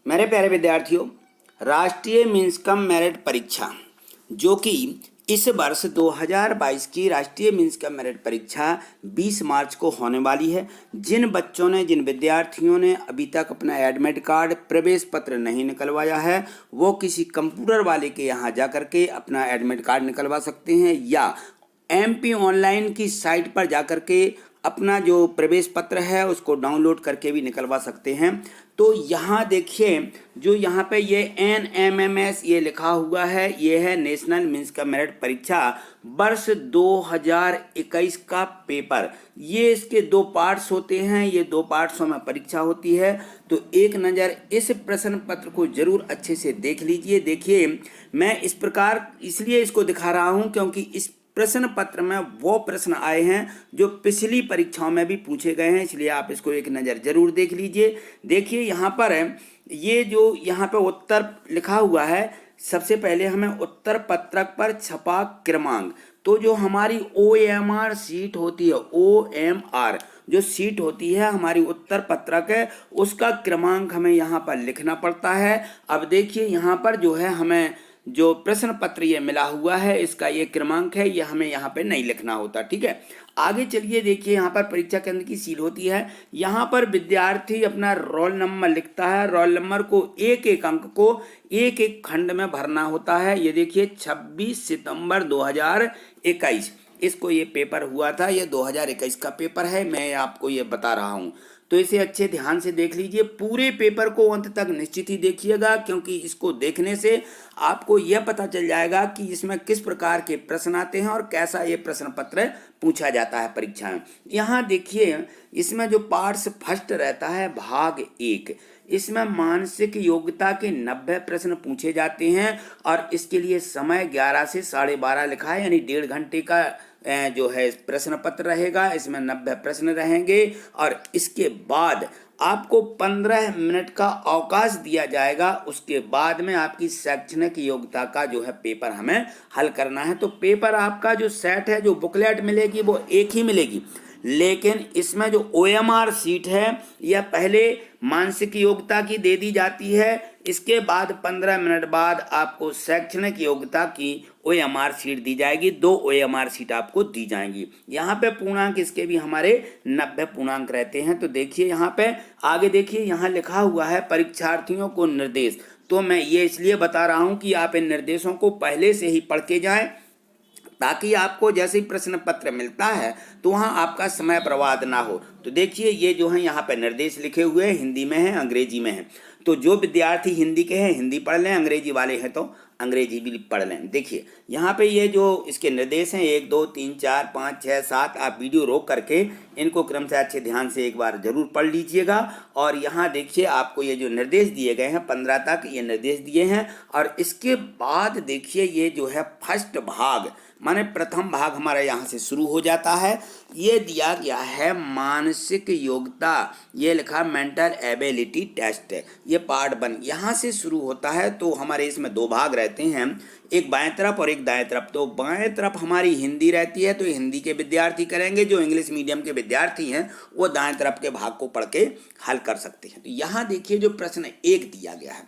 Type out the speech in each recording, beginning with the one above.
मेरे प्यारे विद्यार्थियों, राष्ट्रीय मीन्स कम मेरिट परीक्षा जो कि इस वर्ष 2022 की राष्ट्रीय मीन्स कम मेरिट परीक्षा 20 मार्च को होने वाली है। जिन विद्यार्थियों ने अभी तक अपना एडमिट कार्ड प्रवेश पत्र नहीं निकलवाया है वो किसी कंप्यूटर वाले के यहाँ जा कर के अपना एडमिट कार्ड निकलवा सकते हैं या MP ऑनलाइन की साइट पर जा कर के अपना जो प्रवेश पत्र है उसको डाउनलोड करके भी निकलवा सकते हैं। तो यहाँ देखिए, जो यहाँ पे ये NMMS ये लिखा हुआ है, ये है नेशनल मीन्स का मेरिट परीक्षा वर्ष 2021 का पेपर। ये इसके 2 पार्ट्स होते हैं, ये 2 पार्ट्सों में परीक्षा होती है। तो एक नज़र इस प्रश्न पत्र को जरूर अच्छे से देख लीजिए। देखिए, मैं इस प्रकार इसलिए इसको दिखा रहा हूँ क्योंकि इस प्रश्न पत्र में वो प्रश्न आए हैं जो पिछली परीक्षाओं में भी पूछे गए हैं, इसलिए आप इसको एक नज़र जरूर देख लीजिए। देखिए यहाँ पर ये जो यहाँ पे उत्तर लिखा हुआ है, सबसे पहले हमें उत्तर पत्रक पर छपा क्रमांक, तो जो हमारी OMR सीट होती है, OMR जो सीट होती है हमारी उत्तर पत्रक है, उसका क्रमांक हमें यहाँ पर लिखना पड़ता है। अब देखिए यहाँ पर जो है हमें जो प्रश्न पत्र ये मिला हुआ है इसका ये क्रमांक है, ये हमें यहाँ पे नहीं लिखना होता। ठीक है, आगे चलिए। देखिए यहाँ पर परीक्षा केंद्र की सील होती है, यहाँ पर विद्यार्थी अपना रोल नंबर लिखता है। रोल नंबर को एक एक अंक को एक एक खंड में भरना होता है। ये देखिए 26 सितंबर 2021 इसको ये पेपर हुआ था, ये 2021 का पेपर है, मैं आपको ये बता रहा हूँ। तो इसे अच्छे ध्यान से देख लीजिए, पूरे पेपर को अंत तक निश्चित ही देखिएगा क्योंकि इसको देखने से आपको यह पता चल जाएगा कि इसमें किस प्रकार के प्रश्न आते हैं और कैसा ये प्रश्न पत्र पूछा जाता है परीक्षा में। यहाँ देखिए, इसमें जो पार्ट्स फर्स्ट रहता है भाग 1, इसमें मानसिक योग्यता के 90 प्रश्न पूछे जाते हैं और इसके लिए समय 11 से 12:30 लिखा है, यानी 1.5 घंटे का जो है प्रश्न पत्र रहेगा। इसमें 90 प्रश्न रहेंगे और इसके बाद आपको 15 मिनट का अवकाश दिया जाएगा। उसके बाद में आपकी शैक्षणिक योग्यता का जो है पेपर हमें हल करना है। तो पेपर आपका जो सेट है, जो बुकलेट मिलेगी वो एक ही मिलेगी, लेकिन इसमें जो OMR सीट है यह पहले मानसिक योग्यता की दे दी जाती है, इसके बाद 15 मिनट बाद आपको शैक्षणिक योग्यता की OMR सीट दी जाएगी। 2 OMR सीट आपको दी जाएंगी। यहाँ पे पूर्णांक इसके भी हमारे 90 पूर्णांक रहते हैं। तो देखिए यहाँ पे आगे देखिए, यहाँ लिखा हुआ है परीक्षार्थियों को निर्देश। तो मैं ये इसलिए बता रहा हूँ कि आप इन निर्देशों को पहले से ही पढ़ के जाएं ताकि आपको जैसे ही प्रश्न पत्र मिलता है तो वहाँ आपका समय बर्बाद ना हो। तो देखिए ये जो है यहाँ पे निर्देश लिखे हुए हैं, हिंदी में है, अंग्रेजी में है। तो जो विद्यार्थी हिंदी के हैं हिंदी पढ़ लें, अंग्रेजी वाले हैं तो अंग्रेजी भी पढ़ लें। देखिए यहाँ पे ये जो इसके निर्देश हैं 1 2 3 4 5 6 7, आप वीडियो रोक करके इनको क्रम से अच्छे ध्यान से एक बार जरूर पढ़ लीजिएगा। और यहाँ देखिए आपको ये जो निर्देश दिए गए हैं 15 तक ये निर्देश दिए हैं। और इसके बाद देखिए ये जो है फर्स्ट भाग माने प्रथम भाग हमारा यहाँ से शुरू हो जाता है। ये दिया गया है मानसिक योग्यता, ये लिखा मेंटल एबिलिटी टेस्ट, ये पार्ट 1 यहाँ से शुरू होता है। तो हमारे इसमें 2 भाग रहते हैं, एक बाएं तरफ और एक दाएं तरफ। तो बाएं तरफ हमारी हिंदी रहती है, तो हिंदी के विद्यार्थी करेंगे। जो इंग्लिश मीडियम के विद्यार्थी हैं वो दाएं तरफ के भाग को पढ़ के हल कर सकते हैं। तो यहाँ देखिए जो प्रश्न 1 दिया गया है,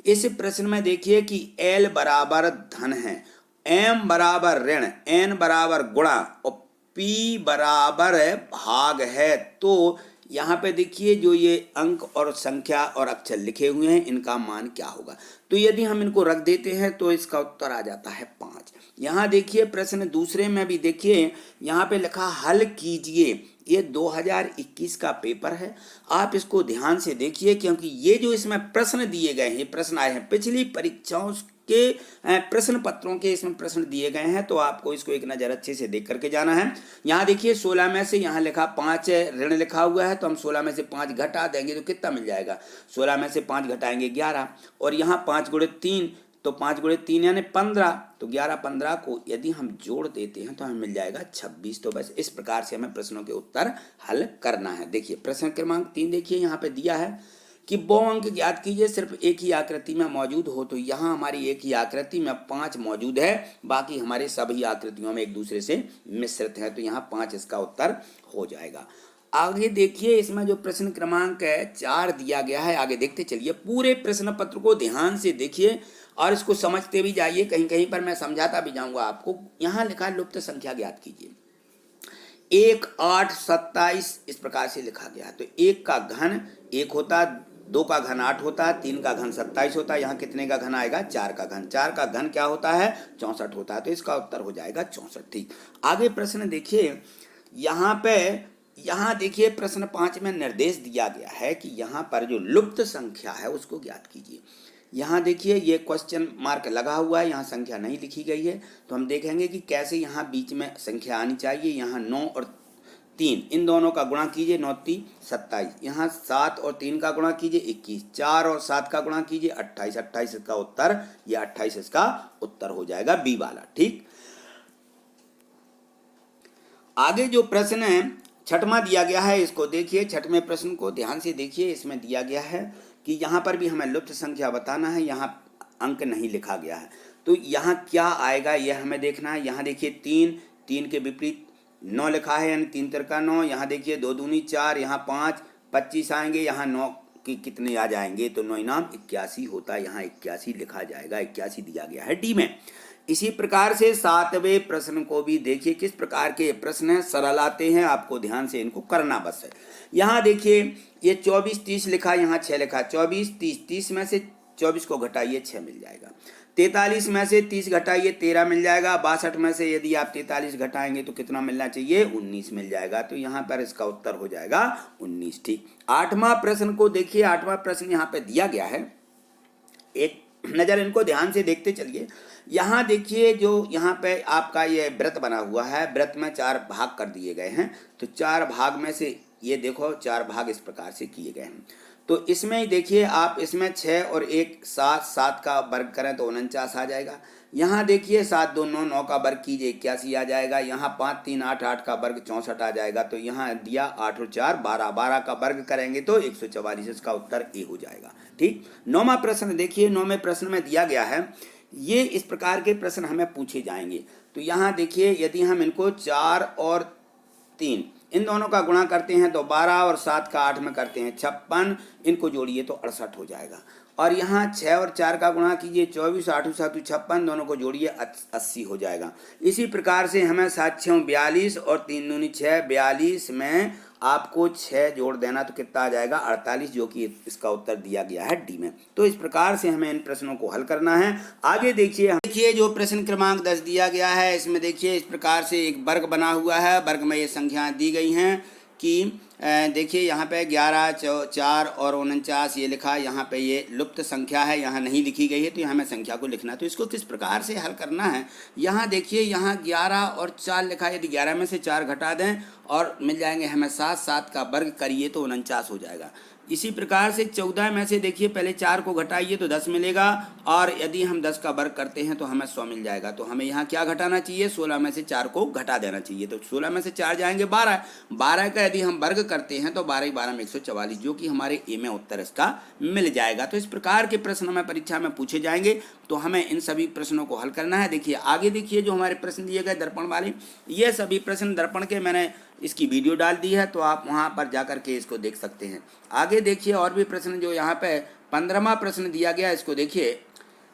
इस प्रश्न में देखिए कि L बराबर धन है, M बराबर ऋण, N बराबर गुणा और P बराबर भाग है। तो यहाँ पे देखिए जो ये अंक और संख्या और अक्षर लिखे हुए हैं इनका मान क्या होगा। तो यदि हम इनको रख देते हैं तो इसका उत्तर आ जाता है 5। यहाँ देखिए प्रश्न दूसरे में भी देखिए यहाँ पे लिखा हल कीजिए, ये 2021 का पेपर है। आप इसको ध्यान से देखिए क्योंकि ये जो इसमें प्रश्न दिए गए हैं, प्रश्न आए हैं पिछली परीक्षाओं के प्रश्न पत्रों के इसमें प्रश्न दिए गए हैं। तो आपको इसको एक नज़र अच्छे से देख करके जाना है। यहाँ देखिए 16 में से यहाँ लिखा 5 ऋण लिखा हुआ है, तो हम 16 में से 5 घटा देंगे तो कितना मिल जाएगा, 16 में से 5 घटाएंगे 11, और यहाँ 5 गुणे 3, तो 5 गुणे 3 यानी 15, तो 11-15 को यदि हम जोड़ देते हैं तो हमें मिल जाएगा 26। तो बस इस प्रकार से हमें प्रश्नों के उत्तर हल करना है। देखिए प्रश्न क्रमांक 3 देखिए यहाँ पे दिया है कि वो अंक ज्ञात कीजिए सिर्फ एक ही आकृति में मौजूद हो। तो यहाँ हमारी एक ही आकृति में 5 मौजूद है, बाकी हमारे सभी आकृतियों में एक दूसरे से मिश्रित हैं। तो यहाँ 5 इसका उत्तर हो जाएगा। आगे देखिए इसमें जो प्रश्न क्रमांक है 4 दिया गया है, आगे देखते चलिए। पूरे प्रश्न पत्र को ध्यान से देखिए और इसको समझते भी जाइए, कहीं कहीं पर मैं समझाता भी जाऊंगा आपको। यहाँ लिखा है लुप्त संख्या ज्ञात कीजिए। 1, 8, 27 इस प्रकार से लिखा गया। तो 1 का घन 1 होता, 2 का घन 8 होता, 3 का घन 27 होता है। यहाँ कितने का घन आएगा? 4 का घन। 4 का घन क्या होता है? 64 होता है। तो इसका उत्तर हो जाएगा 64। ठीक, आगे प्रश्न देखिए। यहाँ देखिए प्रश्न 5 में निर्देश दिया गया है कि यहाँ पर जो लुप्त संख्या है उसको ज्ञात कीजिए। यहाँ देखिए ये क्वेश्चन मार्क लगा हुआ है, यहाँ संख्या नहीं लिखी गई है। तो हम देखेंगे कि कैसे यहाँ बीच में संख्या आनी चाहिए। यहाँ 9 और 3 इन दोनों का गुणा कीजिए, 9 3 27। यहाँ 7 और 3 का गुणा कीजिए 21, 4 और 7 का गुणा कीजिए 28। 28 इसका उत्तर, या 28 इसका उत्तर हो जाएगा बी वाला। ठीक, आगे जो प्रश्न है छठवां दिया गया है, इसको देखिए। छठवें प्रश्न को ध्यान से देखिए। इसमें दिया गया है कि यहाँ पर भी हमें लुप्त संख्या बताना है, यहाँ अंक नहीं लिखा गया है। तो यहाँ क्या आएगा यह हमें देखना है। यहाँ देखिए 3 के विपरीत 9 लिखा है, यानी 3 तिरका 9। यहाँ देखिए 2 दूनी 4, यहाँ 5, 25 आएंगे, यहाँ 9 की कितने आ जाएंगे? तो 9 इनाम 81 होता है। यहाँ 81 लिखा जाएगा, 81 दिया गया है डी में। इसी प्रकार से 7वें प्रश्न को भी देखिए। किस प्रकार के प्रश्न हैं, सरल आते हैं, आपको ध्यान से इनको करना बस है। यहाँ देखिए ये 24 30 लिखा, यहाँ 6 लिखा। 24 30, 30 में से 24 को घटाइए 6 मिल जाएगा। 43 में से 30 घटाइए 13 मिल जाएगा। 62 में से यदि आप 43 घटाएंगे तो कितना मिलना चाहिए? 19 मिल जाएगा। तो यहाँ पर इसका उत्तर हो जाएगा 19। ठीक, 8वां प्रश्न को देखिए। 8वां प्रश्न यहाँ पे दिया गया है, एक नज़र इनको ध्यान से देखते चलिए। यहाँ देखिए जो यहाँ पे आपका ये व्रत बना हुआ है, व्रत में 4 भाग कर दिए गए हैं। तो 4 भाग में से ये देखो 4 भाग इस प्रकार से किए गए हैं। तो इसमें देखिए आप इसमें 6 और 1 7, 7 का वर्ग करें तो 49 आ जाएगा। यहाँ देखिए 7 2 9, 9 का वर्ग कीजिए 81 आ जाएगा। यहाँ 5 3 8, 8 का वर्ग 64 आ जाएगा। तो यहाँ दिया 8 और 4 12, 12 का वर्ग करेंगे तो 144, इसका उत्तर ए हो जाएगा। ठीक, 9वां प्रश्न देखिए। 9वें प्रश्न में दिया गया है, ये इस प्रकार के प्रश्न हमें पूछे जाएंगे। तो यहाँ देखिए यदि हम इनको 4 और 3 इन दोनों का गुणा करते हैं तो 12, और 7 का 8 में करते हैं 56, इनको जोड़िए तो 68 हो जाएगा। और यहाँ 6 और 4 का गुणा कीजिए 24, 8 7 56, दोनों को जोड़िए 80 हो जाएगा। इसी प्रकार से हमें 7 6 42 और 3 दूनी 6, 42 में आपको 6 जोड़ देना तो कितना आ जाएगा? 48, जो कि इसका उत्तर दिया गया है डी में। तो इस प्रकार से हमें इन प्रश्नों को हल करना है। आगे देखिए जो प्रश्न क्रमांक 10 दिया गया है, इसमें देखिए इस प्रकार से एक वर्ग बना हुआ है। वर्ग में ये संख्याएं दी गई हैं कि देखिए यहाँ पे 11 4 और 49 ये लिखा है। यहाँ पे ये लुप्त संख्या है, यहाँ नहीं लिखी गई है, तो यहाँ हमें संख्या को लिखना है। तो इसको किस प्रकार से हल करना है, यहाँ देखिए यहाँ 11 और 4 लिखा है। यदि 11 में से 4 घटा दें और मिल जाएंगे हमें 7, 7 का वर्ग करिए तो 49 हो जाएगा। इसी प्रकार से 14 में से देखिए पहले 4 को घटाइए तो 10 मिलेगा, और यदि हम 10 का वर्ग करते हैं तो हमें 100 मिल जाएगा। तो हमें यहाँ क्या घटाना चाहिए? 16 में से 4 को घटा देना चाहिए। तो 16 में से 4 जाएंगे 12, 12 का यदि हम वर्ग करते हैं तो 12 12 में 144, जो कि हमारे ए में उत्तर इसका मिल जाएगा। तो इस प्रकार के प्रश्न हमें परीक्षा में पूछे जाएंगे, तो हमें इन सभी प्रश्नों को हल करना है। देखिए आगे देखिए जो हमारे प्रश्न दिए गए दर्पण वाले, ये सभी प्रश्न दर्पण के मैंने इसकी वीडियो डाल दी है, तो आप वहाँ पर जा कर के इसको देख सकते हैं। आगे देखिए और भी प्रश्न जो यहाँ पे 15वां प्रश्न दिया गया, इसको देखिए।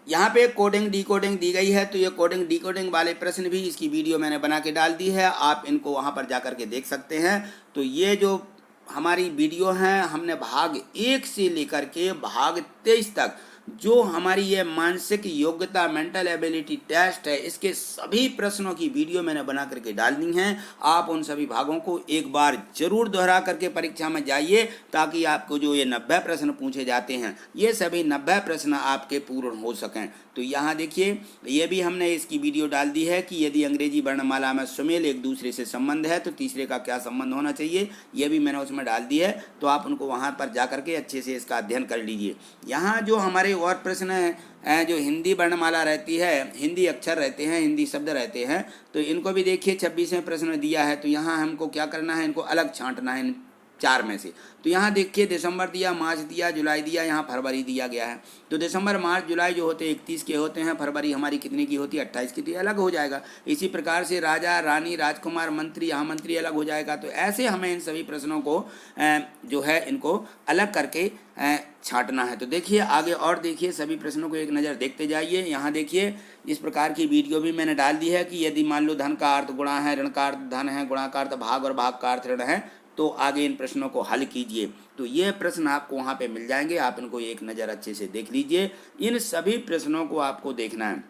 यहाँ पे कोडिंग डिकोडिंग दी गई है, तो ये कोडिंग डिकोडिंग वाले प्रश्न भी इसकी वीडियो मैंने बना के डाल दी है, आप इनको वहाँ पर जा कर के देख सकते हैं। तो ये जो हमारी वीडियो हैं, हमने भाग 1 से लेकर के भाग 23 तक जो हमारी ये मानसिक योग्यता मेंटल एबिलिटी टेस्ट है, इसके सभी प्रश्नों की वीडियो मैंने बना करके डालनी है। आप उन सभी भागों को एक बार जरूर दोहरा करके परीक्षा में जाइए, ताकि आपको जो ये 90 प्रश्न पूछे जाते हैं, ये सभी 90 प्रश्न आपके पूर्ण हो सकें। तो यहाँ देखिए ये भी हमने इसकी वीडियो डाल दी है कि यदि अंग्रेजी वर्णमाला में सुमेल एक दूसरे से संबंध है तो तीसरे का क्या संबंध होना चाहिए, ये भी मैंने उसमें डाल दी है। तो आप उनको वहाँ पर जा करके अच्छे से इसका अध्ययन कर लीजिए। यहाँ जो हमारे और प्रश्न हैं, जो हिंदी वर्णमाला रहती है, हिंदी अक्षर रहते हैं, हिंदी शब्द रहते हैं, तो इनको भी देखिए 26वें प्रश्न दिया है। तो यहाँ हमको क्या करना है, इनको अलग छांटना है, 4 में से। तो यहाँ देखिए दिसंबर दिया, मार्च दिया, जुलाई दिया, यहाँ फरवरी दिया गया है। तो दिसंबर, मार्च, जुलाई जो होते हैं 31 के होते हैं, फरवरी हमारी कितने की होती है 28 की, तो अलग हो जाएगा। इसी प्रकार से राजा, रानी, राजकुमार, मंत्री, यहाँ मंत्री अलग हो जाएगा। तो ऐसे हमें इन सभी प्रश्नों को जो है इनको अलग करके छांटना है। तो देखिए आगे और देखिए सभी प्रश्नों को एक नज़र देखते जाइए। यहाँ देखिए इस प्रकार की वीडियो भी मैंने डाल दी है कि यदि मान लो धन का अर्थ गुणा है, ऋण का अर्थ धन है, गुणा का अर्थ भाग और भाग का अर्थ ऋण है, तो आगे इन प्रश्नों को हल कीजिए। तो ये प्रश्न आपको वहाँ पे मिल जाएंगे, आप इनको एक नज़र अच्छे से देख लीजिए। इन सभी प्रश्नों को आपको देखना है।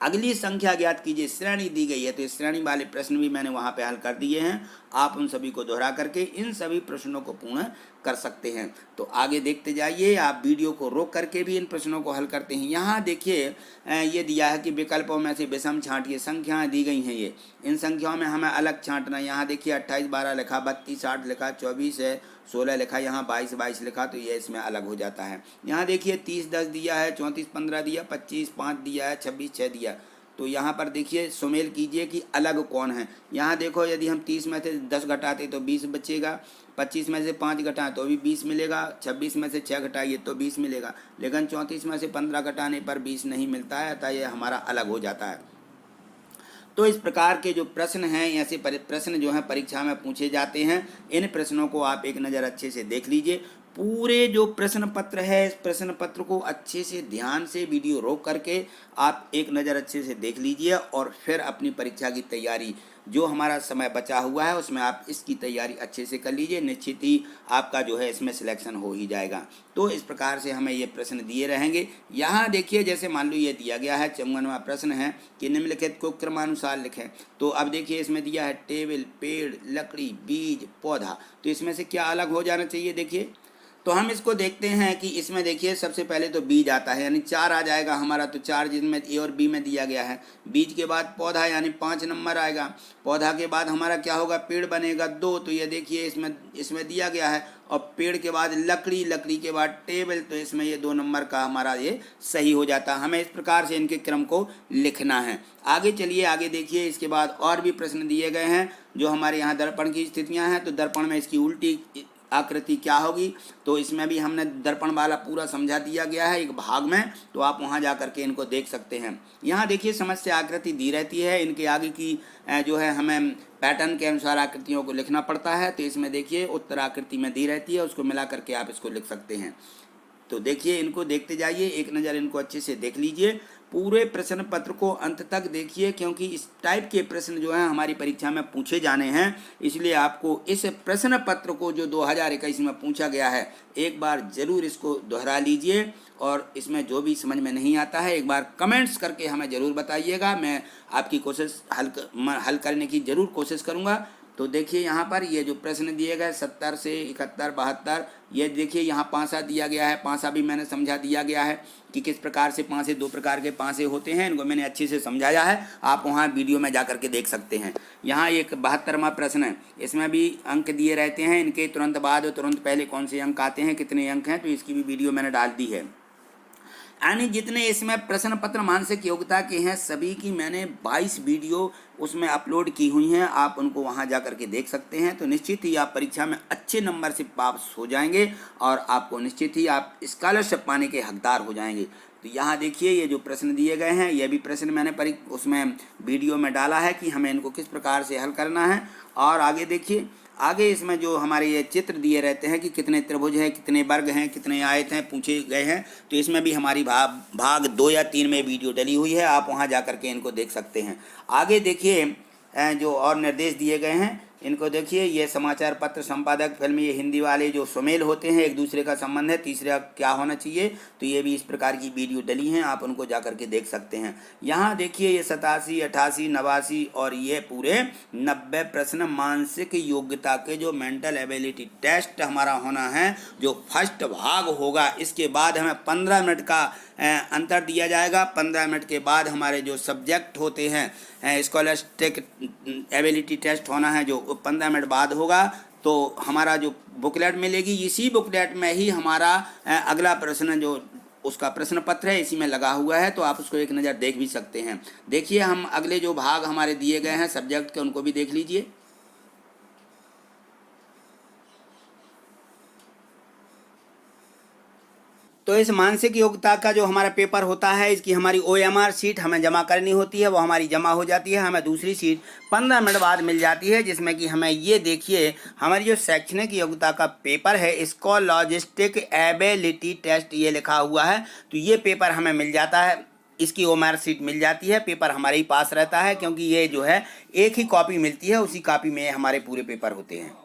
अगली संख्या ज्ञात कीजिए, श्रेणी दी गई है, तो इस श्रेणी वाले प्रश्न भी मैंने वहाँ पे हल कर दिए हैं। आप उन सभी को दोहरा करके इन सभी प्रश्नों को पूर्ण कर सकते हैं। तो आगे देखते जाइए, आप वीडियो को रोक करके भी इन प्रश्नों को हल करते हैं। यहाँ देखिए ये दिया है कि विकल्पों में से विषम छांटिए, संख्याएं दी गई हैं ये, इन संख्याओं में हमें अलग छांटना है। यहाँ देखिए 28 12 लिखा, 32 8 लिखा, 24 है, 16 लिखा, यहाँ 22 22 लिखा, तो ये इसमें अलग हो जाता है। यहाँ देखिए 30 10 दिया है, 34 15 दिया, 25 5 दिया है, 26 6 दिया। तो यहाँ पर देखिए सुमेल कीजिए कि अलग कौन है। यहाँ देखो यदि हम 30 में से 10 घटाते तो 20 बचेगा, 25 में से 5 घटाएं तो भी 20 मिलेगा, 26 में से 6 घटाइए तो 20 मिलेगा, लेकिन 34 में से 15 घटाने पर 20 नहीं मिलता है, अतः ये हमारा अलग हो जाता है। तो इस प्रकार के जो प्रश्न हैं, ऐसे प्रश्न जो हैं परीक्षा में पूछे जाते हैं। इन प्रश्नों को आप एक नज़र अच्छे से देख लीजिए। पूरे जो प्रश्न पत्र है, इस प्रश्न पत्र को अच्छे से ध्यान से वीडियो रोक करके आप एक नज़र अच्छे से देख लीजिए और फिर अपनी परीक्षा की तैयारी, जो हमारा समय बचा हुआ है उसमें आप इसकी तैयारी अच्छे से कर लीजिए। निश्चित ही आपका जो है इसमें सिलेक्शन हो ही जाएगा। तो इस प्रकार से हमें ये प्रश्न दिए रहेंगे। यहाँ देखिए जैसे मान लो ये दिया गया है 54वां प्रश्न है कि निम्नलिखित को क्रमानुसार लिखें। तो अब देखिए इसमें दिया है टेबल, पेड़, लकड़ी, बीज, पौधा। तो इसमें से क्या अलग हो जाना चाहिए, देखिए तो हम इसको देखते हैं कि इसमें देखिए सबसे पहले तो बीज आता है, यानी 4 आ जाएगा हमारा। तो 4 जिसमें ए और बी में दिया गया है। बीज के बाद पौधा यानी 5 नंबर आएगा। पौधा के बाद हमारा क्या होगा, पेड़ बनेगा 2, तो ये देखिए इसमें दिया गया है। और पेड़ के बाद लकड़ी, लकड़ी के बाद टेबल, तो इसमें ये 2 नंबर का हमारा ये सही हो जाता है। हमें इस प्रकार से इनके क्रम को लिखना है। आगे चलिए, आगे देखिए इसके बाद और भी प्रश्न दिए गए हैं। जो हमारे यहाँ दर्पण की स्थितियाँ हैं, तो दर्पण में इसकी उल्टी आकृति क्या होगी, तो इसमें भी हमने दर्पण वाला पूरा समझा दिया गया है एक भाग में, तो आप वहां जा करके इनको देख सकते हैं। यहाँ देखिए समस्या आकृति दी रहती है, इनके आगे की जो है हमें पैटर्न के अनुसार आकृतियों को लिखना पड़ता है। तो इसमें देखिए उत्तर आकृति में दी रहती है, उसको मिला करके आप इसको लिख सकते हैं। तो देखिए इनको देखते जाइए, एक नज़र इनको अच्छे से देख लीजिए। पूरे प्रश्न पत्र को अंत तक देखिए, क्योंकि इस टाइप के प्रश्न जो हैं हमारी परीक्षा में पूछे जाने हैं। इसलिए आपको इस प्रश्न पत्र को जो 2021 में पूछा गया है, एक बार ज़रूर इसको दोहरा लीजिए और इसमें जो भी समझ में नहीं आता है एक बार कमेंट्स करके हमें ज़रूर बताइएगा। मैं आपकी कोशिश हल करने की ज़रूर कोशिश करूँगा। तो देखिए यहाँ पर ये जो प्रश्न दिए गए 70 से 71 72, ये देखिए यहाँ पांसा दिया गया है। पांसा भी मैंने समझा दिया गया है कि किस प्रकार से पांसे, 2 प्रकार के पांसे होते हैं, इनको मैंने अच्छे से समझाया है। आप वहाँ वीडियो में जा करके देख सकते हैं। यहाँ एक 72वां प्रश्न है, इसमें भी अंक दिए रहते हैं। इनके तुरंत बाद और तुरंत पहले कौन से अंक आते हैं, कितने अंक हैं, तो इसकी भी वीडियो मैंने डाल दी है। यानी जितने इसमें प्रश्न पत्र मानसिक योग्यता के हैं सभी की मैंने 22 वीडियो उसमें अपलोड की हुई हैं, आप उनको वहां जा करके देख सकते हैं। तो निश्चित ही आप परीक्षा में अच्छे नंबर से पास हो जाएंगे और आपको निश्चित ही आप स्कॉलरशिप पाने के हकदार हो जाएंगे। तो यहाँ देखिए ये जो प्रश्न दिए गए हैं, ये भी प्रश्न मैंने उसमें वीडियो में डाला है कि हमें इनको किस प्रकार से हल करना है। और आगे देखिए, आगे इसमें जो हमारे ये चित्र दिए रहते हैं कि कितने त्रिभुज हैं, कितने वर्ग हैं, कितने आयत हैं, पूछे गए हैं। तो इसमें भी हमारी भाग 2 या 3 में वीडियो डली हुई है, आप वहां जा करके इनको देख सकते हैं। आगे देखिए जो और निर्देश दिए गए हैं इनको देखिए। ये समाचार पत्र संपादक, फिल्म, ये हिंदी वाले जो सुमेल होते हैं, एक दूसरे का संबंध है, तीसरा क्या होना चाहिए, तो ये भी इस प्रकार की वीडियो डली हैं, आप उनको जा करके देख सकते हैं। यहाँ देखिए ये 87 88 89 और ये पूरे 90 प्रश्न मानसिक योग्यता के जो मेंटल एबिलिटी टेस्ट हमारा होना है, जो फर्स्ट भाग होगा। इसके बाद हमें 15 मिनट का अंतर दिया जाएगा। 15 मिनट के बाद हमारे जो सब्जेक्ट होते हैं स्कॉलस्टिक एबिलिटी टेस्ट होना है, जो 15 मिनट बाद होगा। तो हमारा जो बुकलेट मिलेगी, इसी बुकलेट में ही हमारा अगला प्रश्न जो उसका प्रश्न पत्र है इसी में लगा हुआ है, तो आप उसको एक नज़र देख भी सकते हैं। देखिए हम अगले जो भाग हमारे दिए गए हैं सब्जेक्ट के, उनको भी देख लीजिए। तो इस मानसिक योग्यता का जो हमारा पेपर होता है, इसकी हमारी OMR सीट हमें जमा करनी होती है, वो हमारी जमा हो जाती है। हमें दूसरी सीट 15 मिनट बाद मिल जाती है, जिसमें कि हमें ये देखिए हमारी जो शैक्षणिक योग्यता का पेपर है, स्कॉलॉजिस्टिक एबिलिटी टेस्ट ये लिखा हुआ है, तो ये पेपर हमें मिल जाता है। इसकी OMR सीट मिल जाती है, पेपर हमारे ही पास रहता है, क्योंकि ये जो है एक ही कॉपी मिलती है, उसी कॉपी में हमारे पूरे पेपर होते हैं।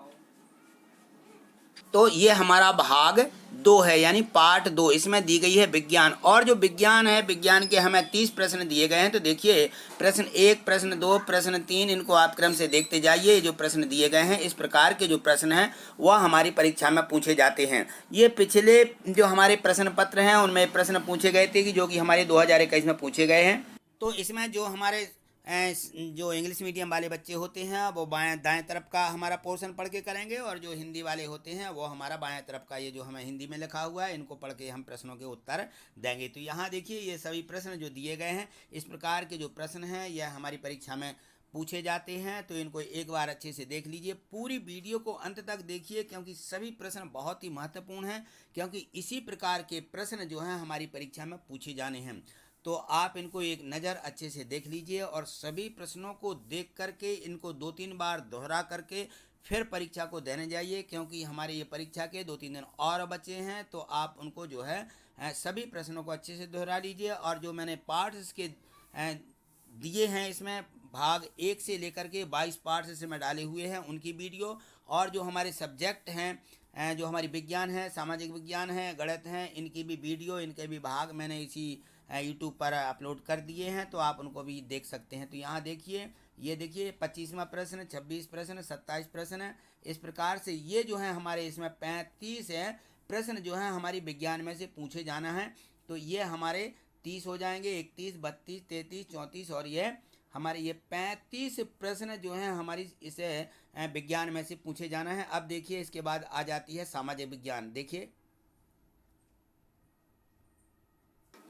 तो ये हमारा भाग 2 है, यानी पार्ट 2। इसमें दी गई है विज्ञान, और जो विज्ञान है, विज्ञान के हमें 30 प्रश्न दिए गए हैं। तो देखिए प्रश्न 1, प्रश्न 2, प्रश्न 3, इनको आप क्रम से देखते जाइए। जो प्रश्न दिए गए हैं, इस प्रकार के जो प्रश्न हैं वह हमारी परीक्षा में पूछे जाते हैं। ये पिछले जो हमारे प्रश्न पत्र हैं उनमें प्रश्न पूछे गए थे कि जो कि हमारे 2021 में पूछे गए हैं। तो इसमें जो हमारे जो इंग्लिश मीडियम वाले बच्चे होते हैं वो दाएं तरफ का हमारा पोर्शन पढ़ के करेंगे, और जो हिंदी वाले होते हैं वो हमारा बाएं तरफ का, ये जो हमें हिंदी में लिखा हुआ है, इनको पढ़ के हम प्रश्नों के उत्तर देंगे। तो यहाँ देखिए ये सभी प्रश्न जो दिए गए हैं, इस प्रकार के जो प्रश्न हैं यह हमारी परीक्षा में पूछे जाते हैं। तो इनको एक बार अच्छे से देख लीजिए, पूरी वीडियो को अंत तक देखिए, क्योंकि सभी प्रश्न बहुत ही महत्वपूर्ण हैं, क्योंकि इसी प्रकार के प्रश्न जो हैं हमारी परीक्षा में पूछे जाने हैं। तो आप इनको एक नज़र अच्छे से देख लीजिए, और सभी प्रश्नों को देख करके इनको 2-3 बार दोहरा करके फिर परीक्षा को देने जाइए, क्योंकि हमारे ये परीक्षा के 2-3 दिन और बचे हैं। तो आप उनको जो है सभी प्रश्नों को अच्छे से दोहरा लीजिए। और जो मैंने पार्ट्स के दिए हैं, इसमें भाग 1 से लेकर के 22 पार्ट्स इसमें डाले हुए हैं, उनकी वीडियो, और जो हमारे सब्जेक्ट हैं, जो हमारी विज्ञान है, सामाजिक विज्ञान है, गणित हैं, इनकी भी वीडियो, इनके भी भाग मैंने इसी यूट्यूब पर अपलोड कर दिए हैं, तो आप उनको भी देख सकते हैं। तो यहाँ देखिए, ये देखिए 25वां प्रश्न, 26 प्रश्न, 27 प्रश्न, इस प्रकार से ये जो है हमारे इसमें 35 है प्रश्न जो है हमारी विज्ञान में से पूछे जाना है। तो ये हमारे 30 हो जाएंगे, 31, 32, 33, 34, और ये हमारे ये 35 प्रश्न जो हैं हमारी इसे विज्ञान में से पूछे जाना है। अब देखिए इसके बाद आ जाती है सामाजिक विज्ञान। देखिए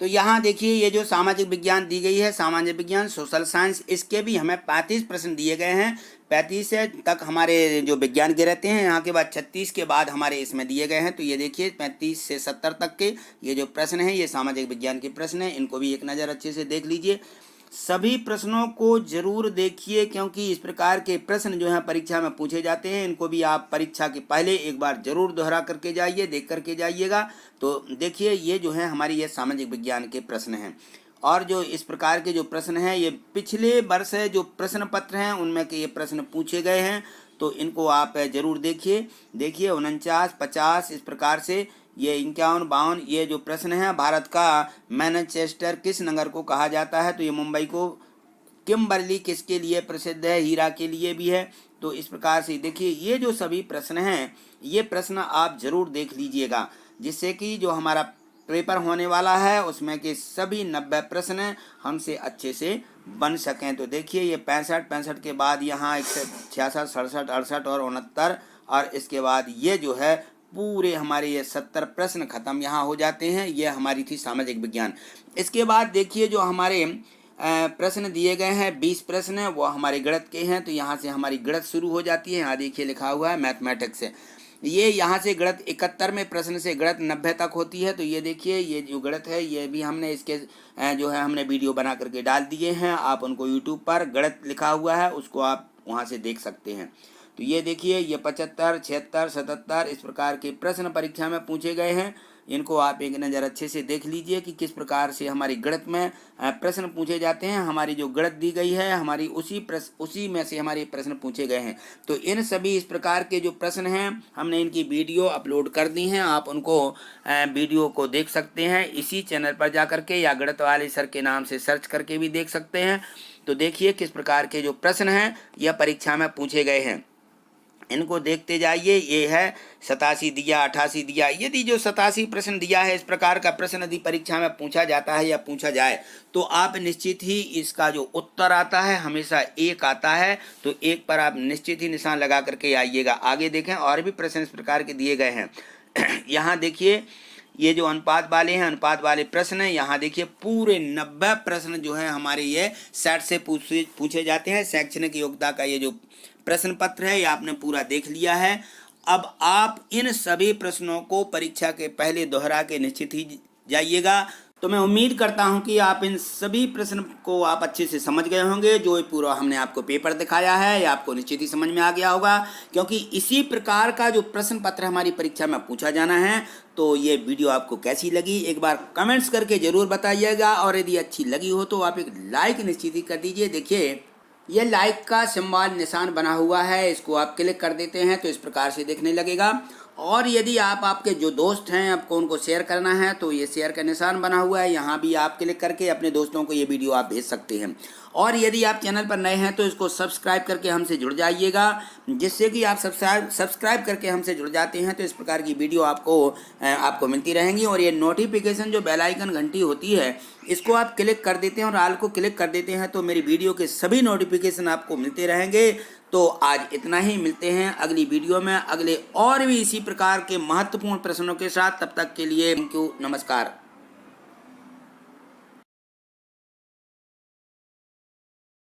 तो यहाँ देखिए ये जो सामाजिक विज्ञान दी गई है, सामाजिक विज्ञान, सोशल साइंस, इसके भी हमें 35 प्रश्न दिए गए हैं। 35 से तक हमारे जो विज्ञान के रहते हैं, यहाँ के बाद 36 के बाद हमारे इसमें दिए गए हैं। तो ये देखिए 35 से 70 तक के ये जो प्रश्न हैं, ये सामाजिक विज्ञान के प्रश्न हैं, इनको भी एक नज़र अच्छे से देख लीजिए। सभी प्रश्नों को जरूर देखिए, क्योंकि इस प्रकार के प्रश्न जो हैं परीक्षा में पूछे जाते हैं। इनको भी आप परीक्षा के पहले एक बार जरूर दोहरा करके जाइए, देख करके जाइएगा। तो देखिए ये जो है हमारी ये सामाजिक विज्ञान के प्रश्न हैं, और जो इस प्रकार के जो प्रश्न हैं ये पिछले वर्ष जो प्रश्न पत्र हैं उनमें के ये प्रश्न पूछे गए हैं। तो इनको आप जरूर देखिए। 49, 50, इस प्रकार से ये 51, 52 ये जो प्रश्न है, भारत का मैनचेस्टर किस नगर को कहा जाता है? तो ये मुंबई को। किम्बर्ली किसके लिए प्रसिद्ध है? हीरा के लिए भी है। तो इस प्रकार से देखिए ये जो सभी प्रश्न हैं, ये प्रश्न आप जरूर देख लीजिएगा, जिससे कि जो हमारा पेपर होने वाला है उसमें के सभी 90 प्रश्न हमसे अच्छे से बन सकें। तो देखिए ये 65 के बाद यहाँ 66, 67, 68 और 69, और इसके बाद ये जो है पूरे हमारे ये 70 प्रश्न खत्म यहाँ हो जाते हैं। ये हमारी थी सामाजिक विज्ञान। इसके बाद देखिए जो हमारे प्रश्न दिए गए हैं 20 प्रश्न है, वो हमारे गणित के हैं। तो यहाँ से हमारी गणित शुरू हो जाती है। यहाँ देखिए लिखा हुआ है मैथमेटिक्स से, ये यहाँ से गणित 71वें प्रश्न से गणित 90 तक होती है। तो ये देखिए ये जो गणित है ये भी हमने इसके जो है हमने वीडियो बना करके डाल दिए हैं। आप उनको यूट्यूब पर गणित लिखा हुआ है उसको आप वहाँ से देख सकते हैं। तो ये देखिए ये 75, 76, 77 इस प्रकार के प्रश्न परीक्षा में पूछे गए हैं। इनको आप एक नज़र अच्छे से देख लीजिए कि किस प्रकार से हमारी गणित में प्रश्न पूछे जाते हैं। हमारी जो गणित दी गई है हमारी उसी में से हमारे प्रश्न पूछे गए हैं। तो इन सभी इस प्रकार के जो प्रश्न हैं हमने इनकी वीडियो अपलोड कर दी हैं। आप उनको वीडियो को देख सकते हैं इसी चैनल पर जा करके, या गणित वाले सर के नाम से सर्च करके भी देख सकते हैं। तो देखिए किस प्रकार के जो प्रश्न हैं यह परीक्षा में पूछे गए हैं, इनको देखते जाइए। ये है 87 दिया, 88 दिया। यदि जो 87 प्रश्न दिया है इस प्रकार का प्रश्न यदि परीक्षा में पूछा जाता है या पूछा जाए तो आप निश्चित ही इसका जो उत्तर आता है हमेशा 1 आता है। तो 1 पर आप निश्चित ही निशान लगा करके आइएगा। आगे देखें और भी प्रश्न इस प्रकार के दिए गए हैं। यहाँ देखिए ये जो अनुपात वाले हैं, अनुपात वाले प्रश्न हैं, यहाँ देखिए पूरे 90 प्रश्न जो है हमारे ये सेट से पूछे जाते हैं। शैक्षणिक योग्यता का ये जो प्रश्न पत्र है ये आपने पूरा देख लिया है। अब आप इन सभी प्रश्नों को परीक्षा के पहले दोहरा के निश्चित ही जाइएगा। तो मैं उम्मीद करता हूं कि आप इन सभी प्रश्न को आप अच्छे से समझ गए होंगे। जो पूरा हमने आपको पेपर दिखाया है या आपको निश्चित ही समझ में आ गया होगा, क्योंकि इसी प्रकार का जो प्रश्न पत्र हमारी परीक्षा में पूछा जाना है। तो ये वीडियो आपको कैसी लगी एक बार कमेंट्स करके ज़रूर बताइएगा, और यदि अच्छी लगी हो तो आप एक लाइक निश्चित ही कर दीजिए। देखिए ये लाइक का सिंबल निशान बना हुआ है, इसको आप क्लिक कर देते हैं तो इस प्रकार से दिखने लगेगा। और यदि आप आपके जो दोस्त हैं आपको उनको शेयर करना है तो ये शेयर का निशान बना हुआ है, यहाँ भी आप क्लिक करके अपने दोस्तों को ये वीडियो आप भेज सकते हैं। और यदि आप चैनल पर नए हैं तो इसको सब्सक्राइब करके हमसे जुड़ जाइएगा, जिससे कि आप सब्सक्राइब करके हमसे जुड़ जाते हैं तो इस प्रकार की वीडियो आपको मिलती रहेंगी। और ये नोटिफिकेशन जो बेल आइकन घंटी होती है इसको आप क्लिक कर देते हैं और ऑल को क्लिक कर देते हैं तो मेरी वीडियो के सभी नोटिफिकेशन आपको मिलते रहेंगे। तो आज इतना ही, मिलते हैं अगली वीडियो में अगले और भी इसी प्रकार के महत्वपूर्ण प्रश्नों के साथ। तब तक के लिए थैंक यू, नमस्कार।